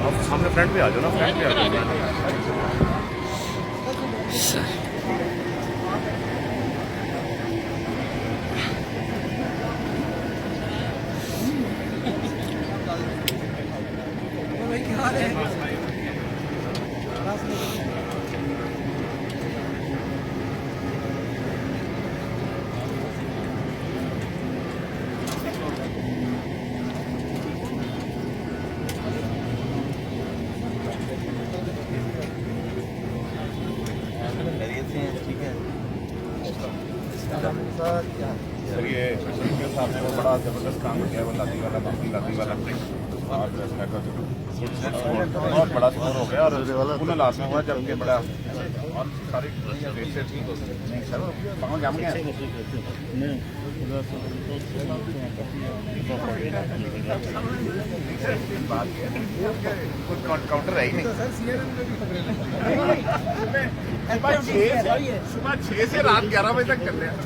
आप सामने फ्रंट पे आ जाओ ना, फ्रंट पे आ जाओ। सर ये साहब ने वो बड़ा जबरदस्त काम किया, वो लादी वाला और बहुत बड़ा स्कोर हो गया और उन्हें लास्ट में हुआ जबकि बड़ा और सारी से ठीक हो नहीं सर कहाँ जम गया कुछ काउंटर है ही नहीं। सुबह 6 से रात 11 बजे तक कर रहे हैं।